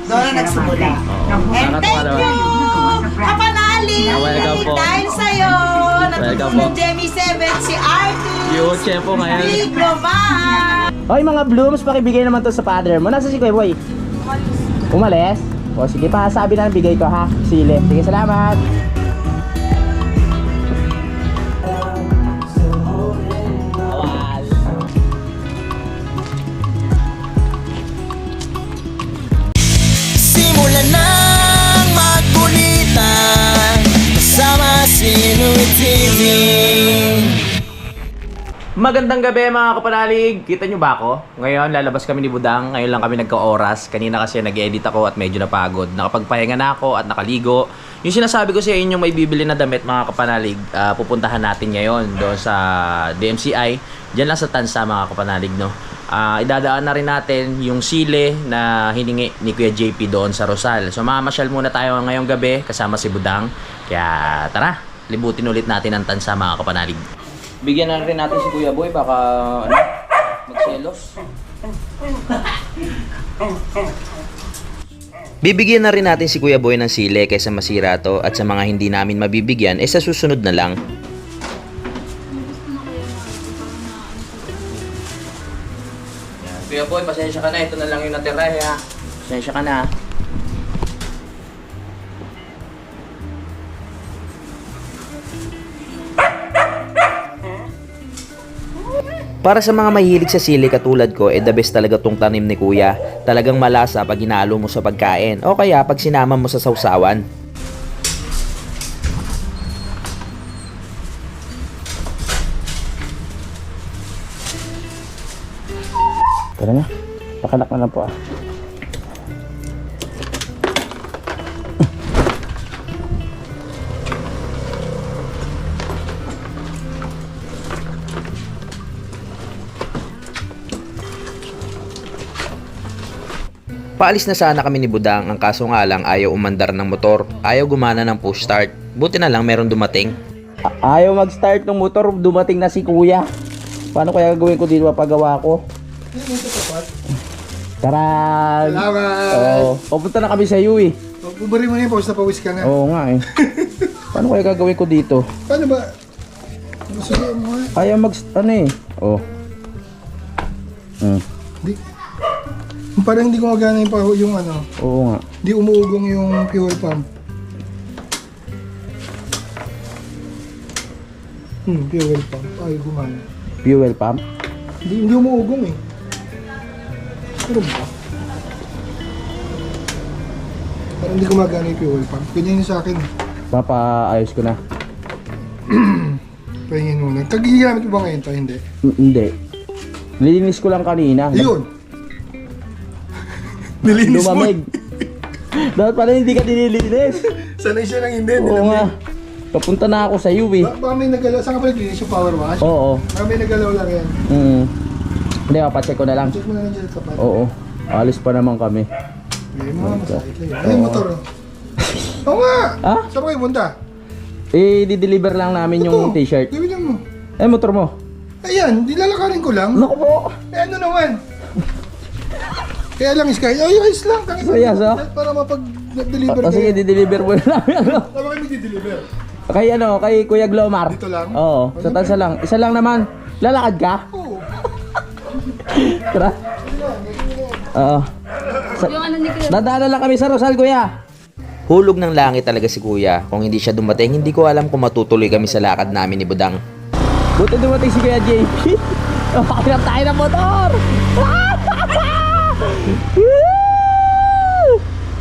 Doon na nagsimula. And thank you, Kapanali! Welcome po. Dahil sa'yo, Welcome natulong po. Jamie 7, si Artis, Yung chef po ngayon. Big Roman. Hoy mga blooms, pakibigay naman to sa father mo. Nasa si Kuya Boy? Umalis? O sige pa, sabi na bigay ko ha. Sile. Sige, salamat. Simulan ng magkulitan kasama si Louie TV. Magandang gabi mga kapanalig. Kita nyo ba ako? Ngayon lalabas kami ni Budang. Ngayon lang kami nagka-oras. Kanina kasi nag-edit ako at medyo napagod. Nakapagpahinga na ako at nakaligo. Yung sinasabi ko sa inyo may bibili na damit mga kapanalig, pupuntahan natin ngayon doon sa DMCI. Diyan lang sa Tansa mga kapanalig, no? Idadaan na rin natin yung sile na hiningi ni Kuya JP doon sa Rosal. So mamasyal muna tayo ngayong gabi kasama si Budang. Kaya tara, libutin ulit natin ang Tansa mga kapanalig. Bigyan na rin natin si Kuya Boy, baka magselos. Bibigyan na rin natin si Kuya Boy ng sile kaysa masira to, at sa mga hindi namin mabibigyan sa susunod na lang. Kuya Boy, pasensya ka na. Ito na lang yung natira ha. Pasensya ka na. Para sa mga mahilig sa sili katulad ko, the best talaga tong tanim ni Kuya. Talagang malasa pag hinalo mo sa pagkain o kaya pag sinama mo sa sausawan. Tara na. Pakalak na lang po ah. Paalis na sana kami ni Budang, ang kaso nga lang ayaw umandar ng motor. Ayaw gumana ng push start. Buti na lang meron dumating. Ayaw mag-start ng motor, dumating na si Kuya. Paano kaya gagawin ko dito mapagawa ko? Tara! Salamat! Oo. Pupunta na kami sa iyo eh. Bubari mo na yun, pawis na pawis ka na. Oo nga eh. Paano kaya gagawin ko dito? Paano ba? Gusto mo nga. Ayaw ano eh. Oh. Parang hindi gumagana yung ano. Oo nga. Hindi umuugong yung fuel pump. Fuel pump. Ay, gumana. Fuel pump? Hindi umuugong eh. Pero ba? Parang hindi gumagana yung fuel pump. Ganyan yung sa akin. Papaayos ko na. Pahingin muna. Kagigamit mo ba ngayon tayo? Hindi. Hindi. Nilinis ko lang kanina. Yun! Nilinis mo. Lumamig. Dapat pala hindi ka nililinis. Sanay siya lang hindi. Oo nga. Papunta na ako sa iyo eh. Baka may nagalaw. Saan ka pala nilinis yung power wash? Oo. Baka may nagalaw lang yan. Hindi, papacheck ko na lang. Check mo na lang dyan sa tapat. Oo. Alis pa naman kami. May mga masakit lang yun. Ay, motor oh. Oo nga! Ha? Saan ba kayo punta? Di-deliver lang namin yung Ito, t-shirt. gawin mo. Motor mo. Ayan, dilalakarin ko lang. Naku po. Ano naman? Kaya lang Sky. Ay, ayos lang. Ayos, oh. Para mapag-deliver O sige, di-deliver mo na namin. Saan ba kayo di-deliver? Kay Kuya Glomar. Dito lang? Oo, sa Tansa lang. Isa lang naman. Lalakad ka? Oo. Tara. Oo. Dadaanan lang kami sa Rosal, Kuya. Hulog ng langit talaga si Kuya. Kung hindi siya dumating, hindi ko alam kung matutuloy kami sa lakad namin ni Budang. Buti dumating si Kuya JP. Pakilap tayo ng motor.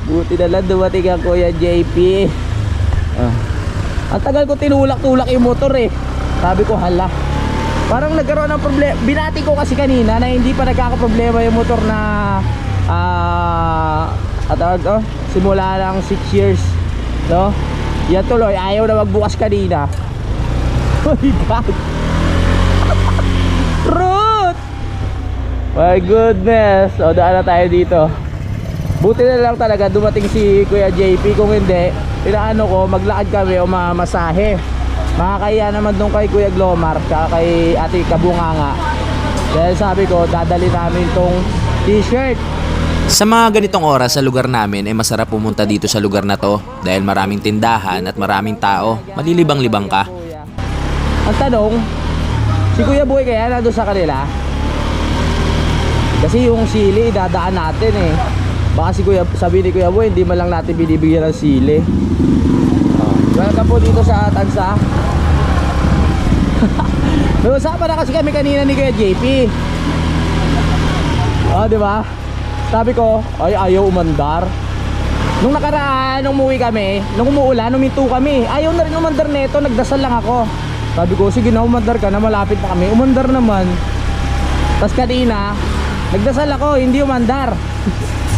Buti na lang dumating ang Kuya JP. Ang tagal ko tinulak-tulak yung motor eh. Sabi ko hala. Parang nagkaroon ng problema. Binati ko kasi kanina na hindi pa nagkakaproblema yung motor na simula lang 6 years. No? Yan tuloy, ayaw na magbukas kanina. Oh my God. Root! My goodness. O, daan na tayo dito. Buti na lang talaga dumating si Kuya JP. Kung hindi, inaano ko, maglakad kami o mamasahe. Makakaya naman doon kay Kuya Glomar tsaka kay Ate Kabunganga. Dahil sabi ko, dadali namin tong t-shirt. Sa mga ganitong oras sa lugar namin ay masarap pumunta dito sa lugar na to dahil maraming tindahan at maraming tao, malilibang-libang ka. Ang tanong, si Kuya Boy kaya nandun sa kanila? Kasi yung sili dadaan natin eh. Baka si Kuya, sabi ni Kuya Boy, hindi man lang natin binibigyan ng sili. Welcome po dito sa Tansa. May usapan na kasi kami kanina ni Kuya JP. Di ba? Sabi ko, ay ayaw umandar. Nung nakaraan, nung umuwi kami, nung umuulan, huminto kami. Ayaw na rin umandar neto, nagdasal lang ako. Sabi ko, sige na umandar ka na, malapit na kami. Umandar naman. Tapos kanina, nagdasal ako, hindi umandar.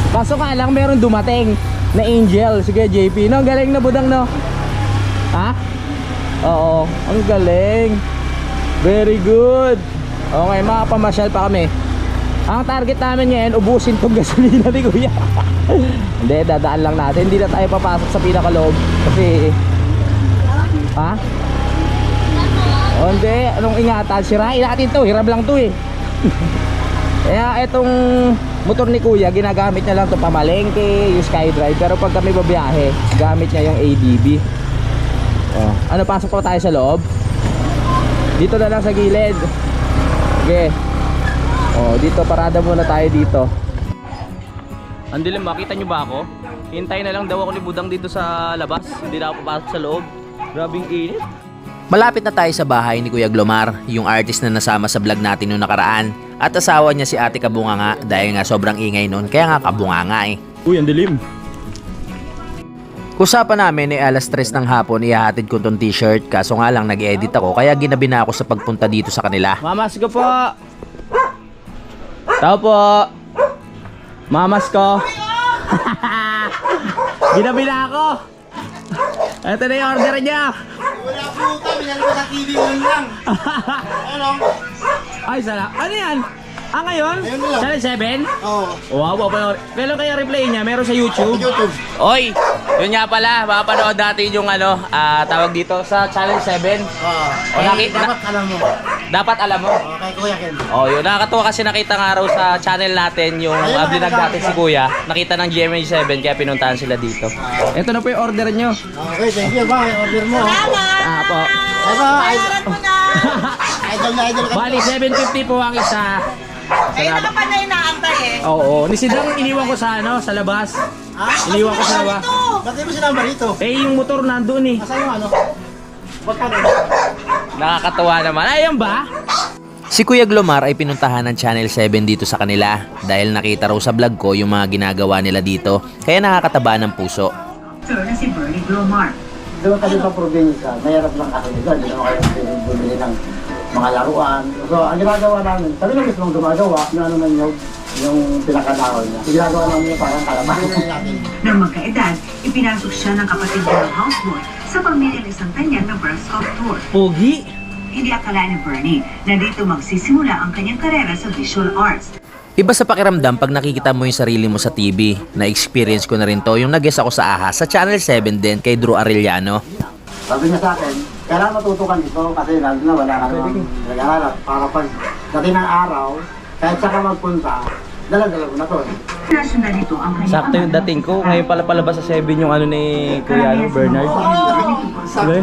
Kaso nga lang, meron dumating na angel, sige JP. No, galing na budang no? Ha? Oo, ang galing. Very good. Okay, makapamasyal pa kami. Ang target namin ngayon, ubusin tong gasolina ni Kuya. Hindi, dadaan lang natin. Hindi na tayo papasok sa pinakaloob. Kasi, ha? O hindi, anong ingatan? Sirain natin to, hiram lang to eh. Kaya itong motor ni Kuya, ginagamit niya lang to pamalengke, yung SkyDrive. Pero pag kami babiyahe, gamit niya yung ADB. O, ano, pasok pa tayo sa loob? Dito na lang sa gilid. Okay. Oh, dito parada muna tayo dito. Ang dilim, makita nyo ba ako? Hintay na lang daw ako ni Budang dito sa labas. Hindi na ako papasok sa loob. Grabing init. Malapit na tayo sa bahay ni Kuya Glomar, yung artist na nasama sa vlog natin noong nakaraan. At asawa niya si Ate Kabunganga dahil nga sobrang ingay noon, kaya nga kabunganga eh. Uy, ang dilim. Usapan namin ay alas 3 ng hapon ihahatid ko tong t-shirt, kaso nga lang nag-edit ako kaya ginabi na ako sa pagpunta dito sa kanila. Mamas ko po. Tao po. Mamas ko. Ginabi na ako. Ito na yung order niya. Wala puta, binalik ko sa TV lang. Ano? Ay, sarap. Ano yan? Ah, ngayon? Ngayon lang. Channel 7? Oo. Wow, wow. Kailan kaya replay niya? Meron sa YouTube? YouTube. Oy, yun nga pala. Mapapanood natin yung ano, tawag dito sa Channel 7. Oo. O, nakita- Dapat alam mo. Dapat alam mo. Kay Kuya Ken. Oh, yun. Nakakatuwa kasi nakita nga raw sa channel natin yung Ayun, vlog nakita natin si Kuya. Nakita ng GMA7 kaya pinuntahan sila dito. Ito na po yung order nyo. Okay, thank you. Bye. Order mo. Ah, po. Ito, idol na idol ka. Bali, 750 po ang isa. Kaya na ka pa na inaantay eh. Oo. Ni Sidang iniwan ko sa ano, sa labas. Iniwan ko sa labas. Ba't di mo sinama rito? Eh, yung motor nandun eh. Asa yung ano? Magkano? Nakakatuwa naman. Ayun ba? Si Kuya Glomar ay pinuntahan ng Channel 7 dito sa kanila dahil nakita raw sa vlog ko yung mga ginagawa nila dito, kaya nakakataba ng puso. Sir na si Bernie Glomar. Doon kami sa probinsya, mahirap lang kasi dito. Hindi naman kayo bumili ng mga laruan. So, ang ginagawa namin, kami na mismo gumagawa, yung ano man yung pinakadahon niya. Ginagawa namin yung parang kalabahan natin. Nang magkaedad, ipinasok siya ng kapatid niya ng houseboy sa pamilya ng isang tanyag na birth of tour. Pogi. Hindi akala ni Bernie na dito magsisimula ang kanyang karera sa visual arts. Iba sa pakiramdam pag nakikita mo yung sarili mo sa TV. Na-experience ko na rin to yung nag-guest ako sa AHA sa Channel 7 din kay Drew Arellano. Sabi niya sa akin, kailangan matutukan ito kasi lalo na wala ka naman nag-aaral. Para pag dating ng araw, kahit saan ka magpunta, dala-dala mo na to eh. Nasyonal nito ang kanyang Sakto yung dating ko. Ngayon pala palabas sa 7 yung ano ni Kuya ano, Bernard. Sabi,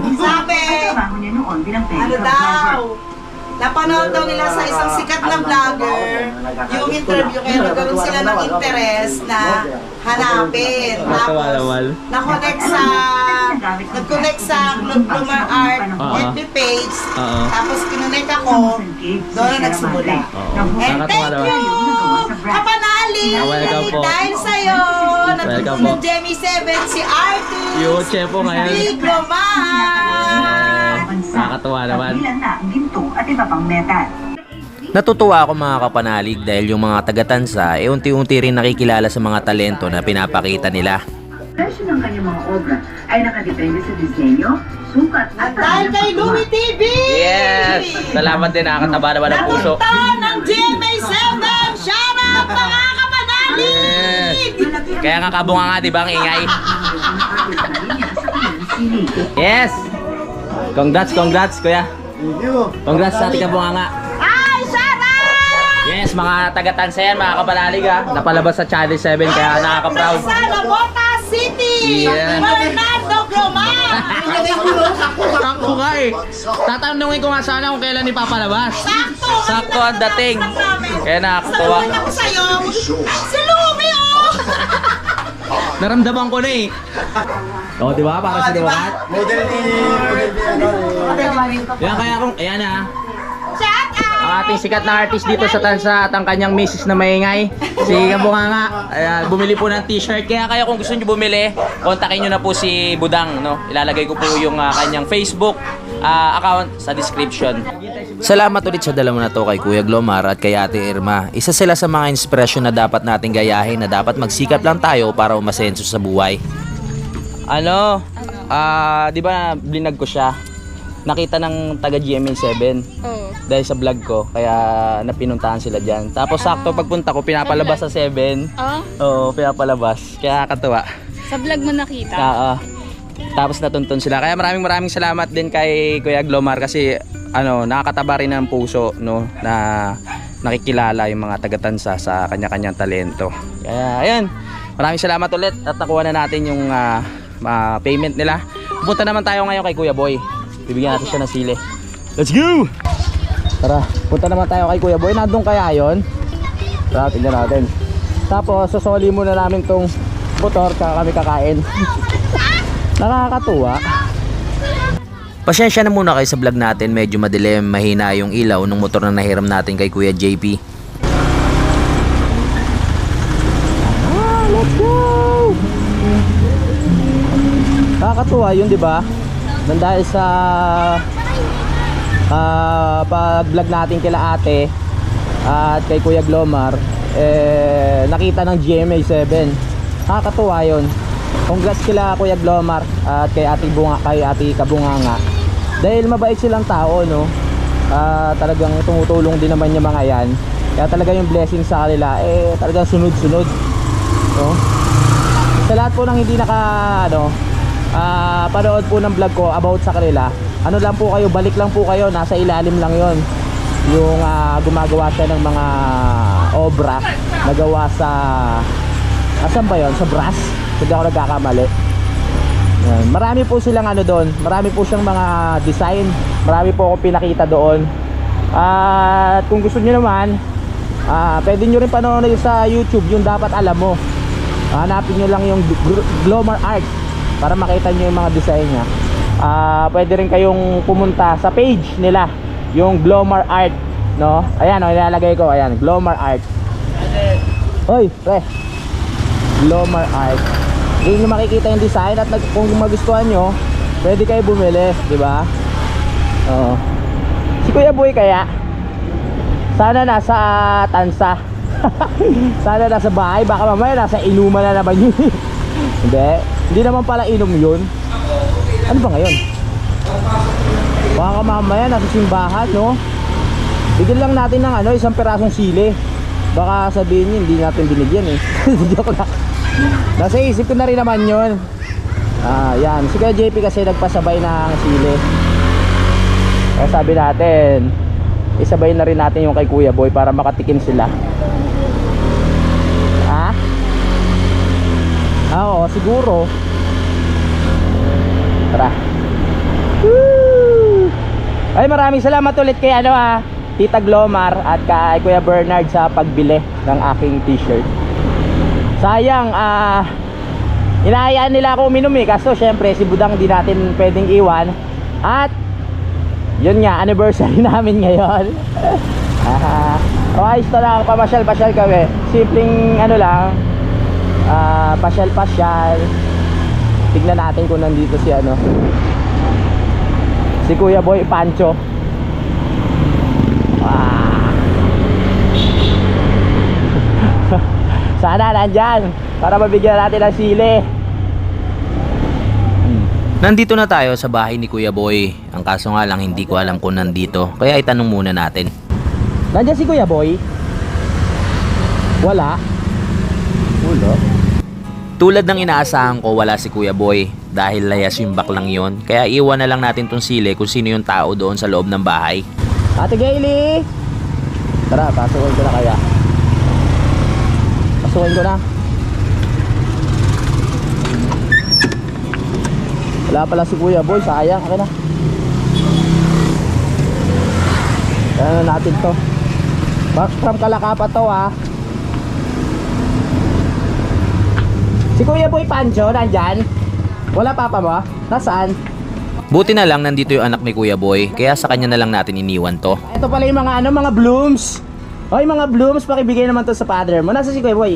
Trabaho niya noon bilang ano telegraph daw? driver. Napanood daw nila sa isang sikat na vlogger yung interview kaya nagkaroon sila ng interest na hanapin. Tapos, nag-connect sa Glomar Art FB page. Tapos kinonect ako, doon na nagsimula. And thank you, Kapanali! Welcome po. Dahil sa'yo, Welcome po. ng Jemmy 7 si Artist, Yung chef po ngayon. Big Glomar! Nakakatuwa naman. Kabilang na ang ginto at iba pang metal. Natutuwa ako mga kapanalig dahil yung mga taga-Tansa ay unti-unti rin nakikilala sa mga talento na pinapakita nila. Presyo ng kanyang mga obra ay nakadepende sa disenyo, sukat At dahil kay Louie TV! Yes! Salamat din, nakakataba naman ang puso. Napunta ng GMA7! Shout out mga Kapanali! Kaya nga kabunga nga, di ba, ang ingay? Yes! Congrats, kuya. Thank you. Congrats sa ating kabunga nga. Ay, shout out! Yes! Yes, mga taga-Tansa yan, mga kapanalig ha. Napalabas sa Channel 7 kaya nakaka-proud. Sa Nabota City! Yeah. Bernardo Glomar! Sakto nga eh. Tatanungin ko nga sana kung kailan ipapalabas. Sakto! Sakto ang dating. Kaya nakakatuwa. Saluhin ako sa'yo. Si Lumi, oh! Naramdaman ko na eh. O, di ba? Para sa Duwakat. Model ni Yan kaya kung, ayan ha. Shout out! Ang ating sikat na artist dito sa Tansa at ang kanyang misis na maingay, si Kabunganga. Ayan, bumili po ng t-shirt. Kaya kung gusto nyo bumili, kontakin nyo na po si Budang. No? Ilalagay ko po yung kanyang Facebook account sa description. Salamat ulit sa dalawa na to kay Kuya Glomar at kay Ate Irma. Isa sila sa mga inspirasyon na dapat nating gayahin, na dapat magsikap lang tayo para umasenso sa buhay. Ano? Di ba blinag ko siya? Nakita ng taga GMA7 dahil sa vlog ko, kaya napinuntahan sila dyan. Tapos sakto pagpunta ko, pinapalabas sa 7. Oo, pinapalabas. Kaya katuwa. Sa vlog mo nakita? Tapos natuntun sila. Kaya maraming salamat din kay Kuya Glomar kasi nakakataba rin ng puso, no, na nakikilala yung mga taga-Tansa sa kanya-kanyang talento. Kaya ayan, maraming salamat ulit at nakuha na natin yung payment nila. Pupunta naman tayo ngayon kay Kuya Boy. Bibigyan natin siya ng sili. Let's go! Tara, punta naman tayo kay Kuya Boy. Nandun kaya yun? Tara, tingnan natin. Tapos, susoli muna namin tong motor tsaka kami kakain. Nakakatuwa. Pasensya na muna kayo sa vlog natin, medyo madilim, mahina yung ilaw ng motor na nahiram natin kay Kuya JP. Let's go! Nakakatuwa yun, di ba? Nang dahil sa pag-vlog natin kila ate at kay Kuya Glomar, nakita ng GMA7. Nakakatuwa yun. Congrats kila Kuya Glomar at kay Ate Kabunganga. Dahil mabait silang tao, no? Talagang tumutulong din naman yung mga yan. Kaya talaga yung blessing sa kanila, talagang sunod-sunod. No? Sa lahat po ng hindi panood po ng vlog ko about sa kanila, ano lang po kayo, balik lang po kayo, nasa ilalim lang yon. Yung gumagawa siya ng mga obra na gawa sa asan ba yon? Sa brass, hindi ako nagkakamali. Yan. Marami po silang doon, marami po siyang mga design, marami po akong pinakita doon. At kung gusto niyo naman, pwede nyo rin panonood sa YouTube yung Dapat Alam Mo. Hanapin nyo lang yung Glomar Art para makita nyo yung mga design niya. Pwede rin kayong pumunta sa page nila, yung Glomar Art, no? Ayan, ilalagay ko, ayan, Glomar Art. Hoy, pre, Glomar Art. Doon nyo makikita yung design at kung magustuhan nyo, pwede kayo bumili, di ba? Oo. Si Kuya Boy kaya, sana nasa Tansa. Sana nasa bahay, baka mamaya nasa inuman na naman yun. Hindi naman pala inom yun. Ano ba ngayon? Baka mamaya nasa simbahan, no? Bigyan lang natin ng isang pirasong sili. Baka sabihin nyo, hindi natin binigyan eh. Joke lang. Nasa isip ko na rin naman yun. Yan, si Kuya JP kasi nagpasabay ng sili. Kaya sabi natin, isabay na rin natin yung kay Kuya Boy para makatikim sila. Oo, siguro. Tara. Woo! Ay, maraming salamat ulit kay Tita Glomar at kay Kuya Bernard sa pagbili ng aking t-shirt. Sayang, inaayaan nila ako uminom kaso syempre si Budang di natin pwedeng iwan. At yun nga, anniversary namin ngayon. Ayos na lang, pamasyal-pasyal kami. Simpleng lang, pasyal-pasyal. Tignan natin kung nandito si si Kuya Boy Pancho. Sana nandyan para mabigyan natin ng sili. Nandito na tayo sa bahay ni Kuya Boy. Ang kaso nga lang hindi ko alam kung nandito, kaya itanong muna natin. Nandyan si Kuya Boy? Wala? Wala? Tulad ng inaasahan ko, wala si Kuya Boy dahil layas yung baklang yon. Kaya iwan na lang natin tong sili kung sino yung tao doon sa loob ng bahay. Ate Gaily! Tara, pasukin ko na kaya. Pasukin ko na. Wala pala si Kuya Boy, sayang. Okay na. Kaya na natin to. Back from Kalakapa to ah. Si Kuya Boy Pancho, nandyan? Wala papa mo? Nasaan? Buti na lang nandito yung anak ni Kuya Boy, kaya sa kanya na lang natin iniwan to. Ito pala yung mga ano, mga blooms. Oy, mga blooms, pakibigay naman to sa father mo. Nasa si Kuya Boy?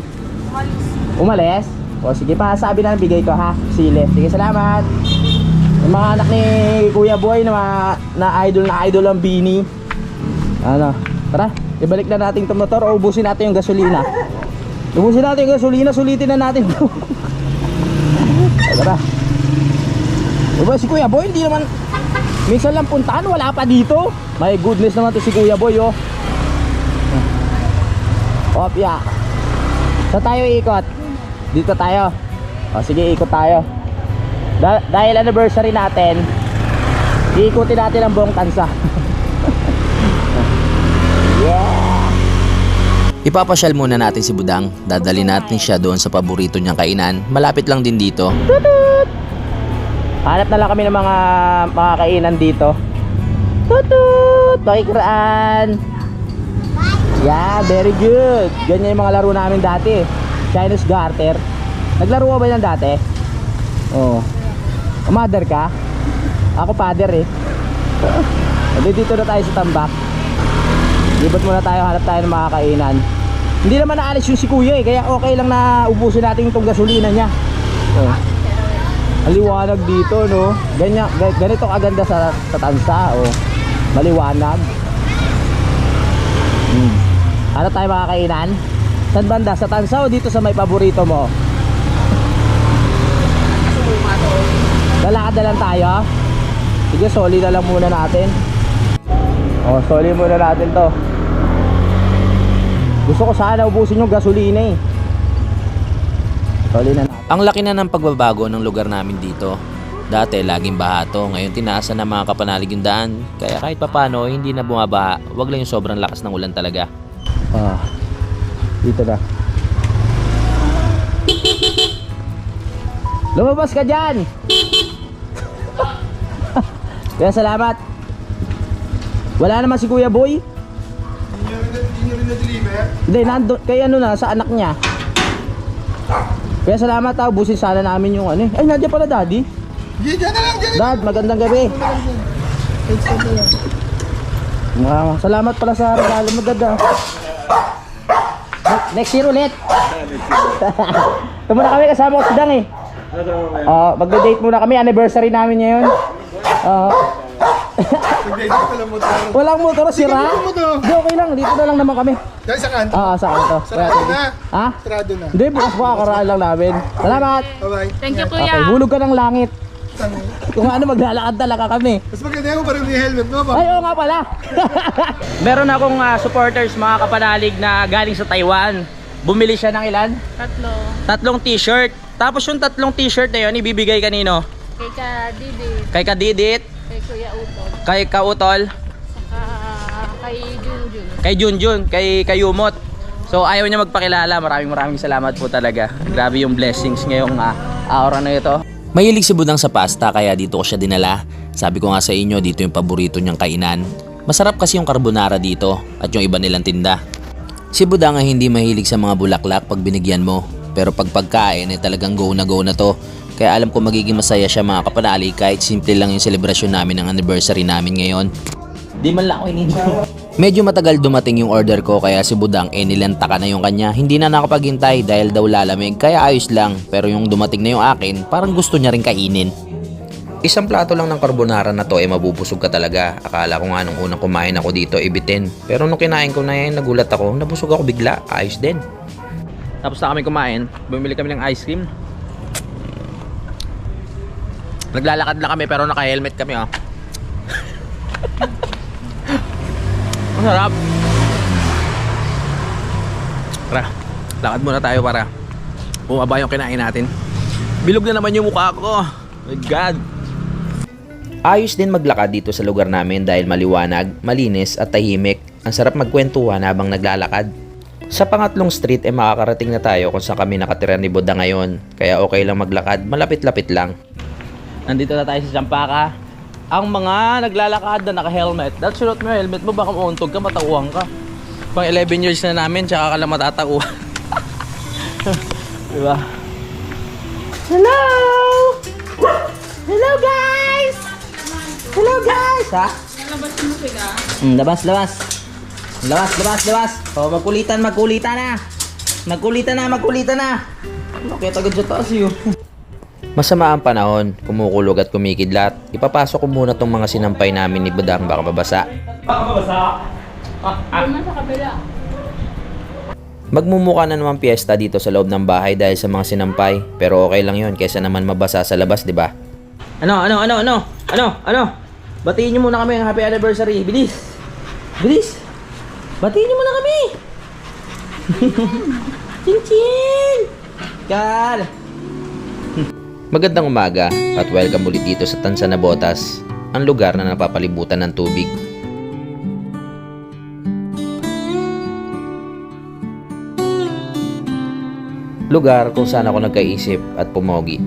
Umalis. O sige pa, sabi na bigay ko ha. Sile. Sige, salamat. Yung mga anak ni Kuya Boy na idol ang Bini. Ano? Tara, ibalik na natin itong motor o ubusin natin yung gasolina. Ubusin natin yung gasolina, sulitin na natin. Tara. Diba si Kuya Boy, hindi naman minsan lang puntahan, wala pa dito. My goodness naman to si Kuya Boy, oh. Opya. Saan tayo ikot? Dito tayo. O sige, ikot tayo. Dahil anniversary natin, iikutin natin ang buong tansa. Yeah. Ipapasyal muna natin si Budang. Dadali natin siya doon sa paborito niyang kainan. Malapit lang din dito. Hanap na lang kami ng mga kainan dito. Tutut! Pakikiraan! Yeah, very good! Ganyan yung mga laro namin dati. Chinese garter. Naglaro ka ba yan dati? Oo. Mother ka? Ako father eh. Dito na tayo sa tambak. Libot muna tayo, hanap tayo ng mga kainan. Hindi naman naalis yung si Kuya eh, kaya okay lang na ubusin natin itong gasolina niya. Oh. Ang liwanag dito, no? Ganito kaganda sa tansa, oh. Maliwanag. Ano tayo mga kainan? Saan banda? Sa tansa o dito sa may paborito mo? Lalakad na lang tayo. Sige, soli na lang muna natin. Oh, soli muna natin to. Gusto ko sana ubusin yung gasolina eh. Soli na natin. Ang laki na ng pagbabago ng lugar namin dito. Dati laging baha to, ngayon tinaasan ng mga kapanalig yung daan. Kaya kahit papano hindi na bumabaha, wag lang yung sobrang lakas ng ulan talaga. Dito na. Lumabas ka dyan! Kaya salamat. Wala naman si Kuya Boy. Hindi nyo rin na-deliver? Hindi, nandun, kaya ano na, sa anak niya. Kaya salamat ha, ubusin sana namin yung ano eh. Ay, nandiyan pala daddy. Diyan na lang, diyan. Dad, magandang gabi. Salamat pala sa regalo mo, dad ah. Next year ulit. Ito muna kami, kasama ko si Dang eh. Magde-date muna kami, anniversary namin ngayon. Walang motor, sira? Hindi, okay lang, dito na lang naman kami. Dahil sa kanto? Sa kanto. Sarado na. Ha? Sarado na. Hindi, bukas pa kakaraan lang namin. Salamat. Bye-bye. Thank you, Okay, Kuya. hulog ka ng langit. Kung ano, maglalakad talaga kami. Mas maganda yung parang yung helmet mo ba? Ay, oo nga pala. Meron akong supporters, mga kapanalig na galing sa Taiwan. Bumili siya ng ilan? 3. Tatlong t-shirt. Tapos yung tatlong t-shirt na yun, ibibigay kanino? Kay Kadidit, Kay Kadidit, kay Kuya Utol, kay Kautol, saka kay Junjun. kay Junjun, kay Kayumot. So ayaw niya magpakilala. Maraming salamat po talaga. Grabe yung blessings ngayong araw na ito. Mahilig si Budang sa pasta kaya dito ko siya dinala. Sabi ko nga sa inyo, dito yung paborito niyang kainan. Masarap kasi yung carbonara dito at yung iba nilang tinda. Si Budang ay hindi mahilig sa mga bulaklak pag binigyan mo. Pero pag pagkain ay talagang go na to. Kaya alam ko magiging masaya siya mga kapanali kahit simple lang yung selebrasyon namin ng anniversary namin ngayon. Di man lang ako ininyo. Medyo matagal dumating yung order ko kaya si Budang nilantaka na yung kanya. Hindi na nakapaghintay dahil daw lalamig kaya ayos lang. Pero yung dumating na yung akin parang gusto niya rin kainin. Isang plato lang ng carbonara na to ay mabubusog ka talaga. Akala ko nga nung unang kumain ako dito ibitin. Pero nung kinain ko na yan nagulat ako, nabusog ako bigla. Ayos din. Tapos na kami kumain, bumili kami ng ice cream. Naglalakad lang kami pero naka-helmet kami oh. Masarap. Tara, lakad muna tayo para bumaba yung kinain natin. Bilog na naman yung mukha ko. My God. Ayos din maglakad dito sa lugar namin dahil maliwanag, malinis at tahimik. Ang sarap magkwentuhan habang naglalakad. Sa pangatlong street ay makakarating na tayo kung saan kami nakatira ni Buda ngayon. Kaya okay lang maglakad, malapit-lapit lang. Nandito na tayo sa Champaka. Ang mga naglalakad na naka-helmet. Dahil sunod mo yung helmet mo, baka mauntog ka, matauhan ka. Pang 11 years na namin, tsaka ka lang matatauhan. Diba? Hello! Hello guys! Hello guys! Ha? Nalabas mo sila. Labas. Labas. Oh, magkulitan na. Magkulitan na. Bakit agad sa taas yun? Masama ang panahon, kumukulog at kumikidlat. Ipapasok ko muna tong mga sinampay namin ni Budang, baka mabasa. Doon na sa kabila. Magmumukha na naman piyesta dito sa loob ng bahay dahil sa mga sinampay. Pero okay lang yun, kaysa naman mabasa sa labas, di ba? Ano? Batiin niyo muna kami ang happy anniversary. Bilis! Batiin niyo muna kami! Chin! Kal! Magandang umaga at welcome ulit dito sa Tansa na Botas, ang lugar na napapalibutan ng tubig. Lugar kung saan ako nagkaisip at pumogi.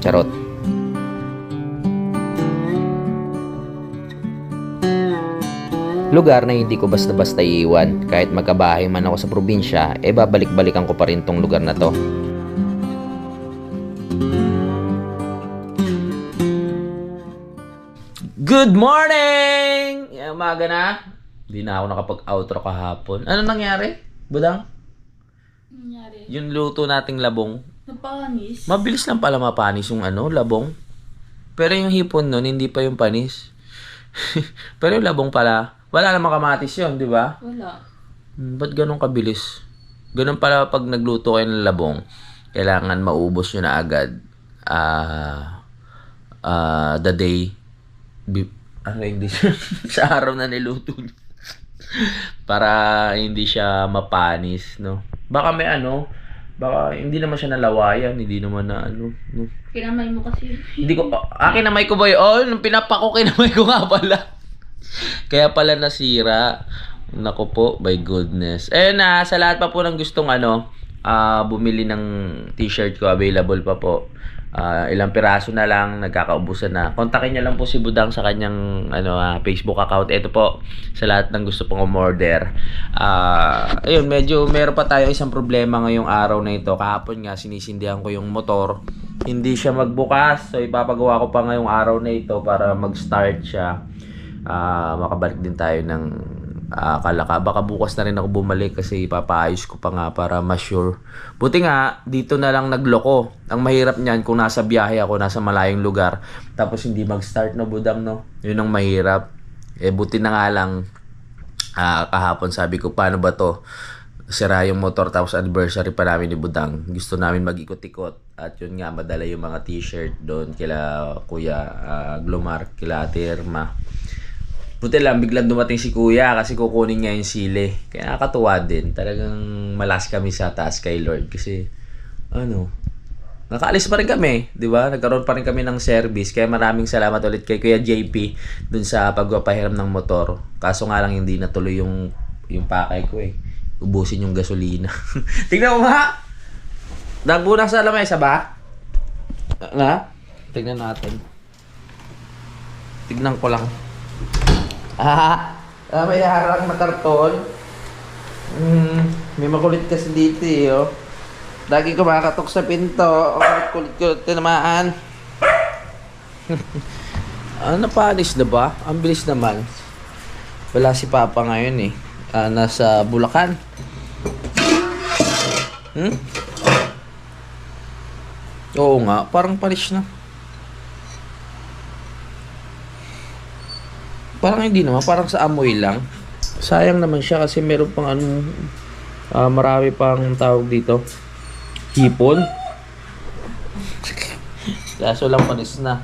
Charot. Lugar na hindi ko basta-basta iiwan. Kahit magkabahay man ako sa probinsya, babalik-balikan ko pa rin tong lugar na to. Good morning! Umaga na. Hindi na ako nakapag-outro kahapon. Ano nangyari, Budang? Nangyari. Yung luto nating labong. Napanis. Mabilis lang pala mapanis yung labong. Pero yung hipon nun, hindi pa yung panis. Pero yung labong pala, wala namang kamatis yun, di ba? Wala. Ba't ganun kabilis? Ganun pala pag nagluto kayo ng labong, kailangan maubos nyo na agad. The day, sa araw na niluto nyo. Para hindi siya mapanis, no? Baka may baka hindi naman siya nalawayan, hindi naman na no? Kinamay mo kasi. Hindi ko, kinamay ko ba yun? Nung pinapako, kinamay ko nga pala. Kaya pala nasira. Naku po, by goodness. Ayun na, sa lahat pa po ng gustong bumili ng t-shirt ko, available pa po. Ilang piraso na lang, nagkakaubusan na. Kontakin niyo lang po si Budang sa kanyang Facebook account. Ito po, sa lahat ng gusto pong umorder. Ayun, medyo meron pa tayo isang problema ngayong araw na ito. Kahapon nga, sinisindihan ko yung motor. Hindi siya magbukas. So, ipapagawa ko pa ngayong araw na ito para mag-start siya. Makabalik din tayo ng Kalaka. Baka bukas na rin ako bumalik kasi ipapaayos ko pa nga para ma-sure. Buti nga, dito na lang nagloko. Ang mahirap niyan kung nasa biyahe ako, nasa malayong lugar, tapos hindi mag-start na Budang, no? Yun ang mahirap. Buti na nga lang, kahapon sabi ko, paano ba to? Sira yung motor tapos anniversary pa namin ni Budang. Gusto namin mag-ikot-ikot. At yun nga, madala yung mga t-shirt doon kila Kuya Glomar, kila Ate Irma. Buti lang, biglang dumating si Kuya kasi kukunin niya yung sili. Kaya nakakatuwa din. Talagang malas kami sa taas kay Lord. Kasi, nakaalis pa rin kami. Di ba? Nagkaroon pa rin kami ng service. Kaya maraming salamat ulit kay Kuya JP dun sa pagpapahiram ng motor. Kaso nga lang hindi natuloy yung pakay ko eh. Ubusin yung gasolina. Tignan mo nga! Nagbunak sa lamesa ba? Tignan natin. Tignan ko lang. May harang na karton. May makulit kasi dito eh, oh. Lagi kumakatok sa pinto. Kulit-kulit naman. Napanis na ba? Ang bilis naman. Wala si Papa ngayon eh. Nasa Bulacan. Oo nga, parang panis na. Parang hindi naman, parang sa amoy lang. Sayang naman siya kasi meron pang marami pang tawag dito. Hipon. Kaso lang panis na.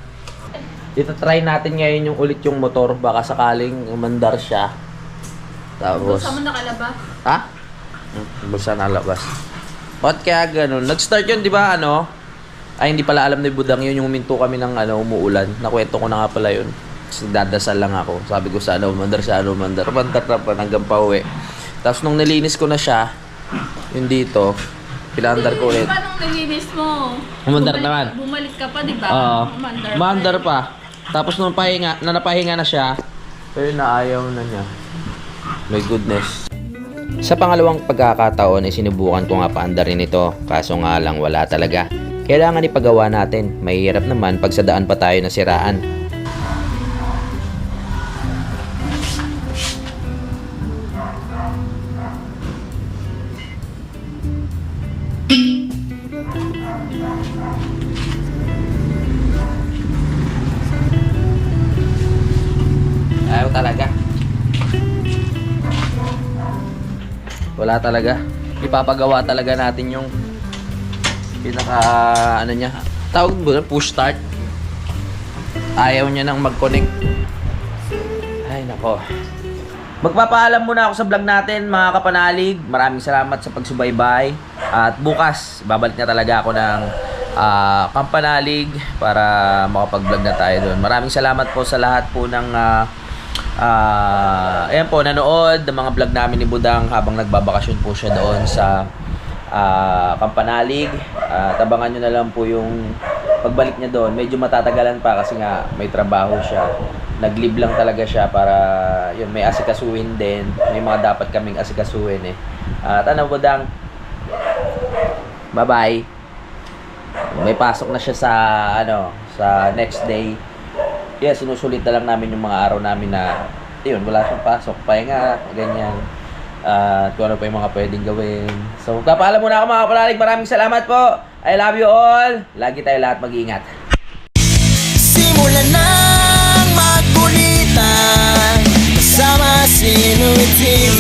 Ito try natin ngayon yung ulit yung motor. Baka sakaling umandar siya. Tapos Bulsa mo nakalabas. Ha? Bulsa nakalabas. Ba't kaya ganun? Nag-start yun, di ba? Ay, hindi pala alam ni Budang yun. Yung huminto kami ng umuulan. Nakwento ko na nga pala yun. So, dadasal lang ako. Sabi ko sana umandar na pa hanggang pauwi. Tapos nung nilinis ko na siya, yung dito, pinaandar ko ulit. Di ba nung nilinis mo? Umandar naman. Bumalik ka pa, di ba? Oo. Umandar Maandar pa. Tapos nung napahinga na siya, pero na ayaw na niya. My goodness. Sa pangalawang pagkakataon ay sinubukan ko nga paandarin ito, kaso nga lang wala talaga. Kailangan ipagawa natin, mahirap naman pag sa daan pa tayo nasiraan. Ayaw talaga. Wala talaga. Ipapagawa talaga natin yung pinaka ano niya. Tawag mo push start. Ayaw niya nang mag-connect. Ay nako. Magpapaalam muna ako sa vlog natin mga kapanalig. Maraming salamat sa pagsubaybay. At bukas babalik na talaga ako ng Kampanalig para makapag-vlog na tayo doon. Maraming salamat po sa lahat po ng ayan po, nanood ng mga vlog namin ni Budang habang nagbabakasyon po siya doon sa Kampanalig. Tabangan nyo na lang po yung pagbalik niya doon. Medyo matatagalan pa kasi nga may trabaho siya. Nag-leave lang talaga siya para yun, may asikasuhin din. May mga dapat kaming asikasuhin eh. At ano Budang? Bye-bye. May pasok na siya sa sa next day. Yeah, sinusulit na lang namin yung mga araw namin na yun, wala siyang pasok, pahinga, ganyan. Kung ano pa yung mga pwedeng gawin. So, kapaalam muna ako mga kapanalig. Maraming salamat po. I love you all. Lagi tayo lahat mag-iingat. Simulan ng magkulitan kasama si Louie TV.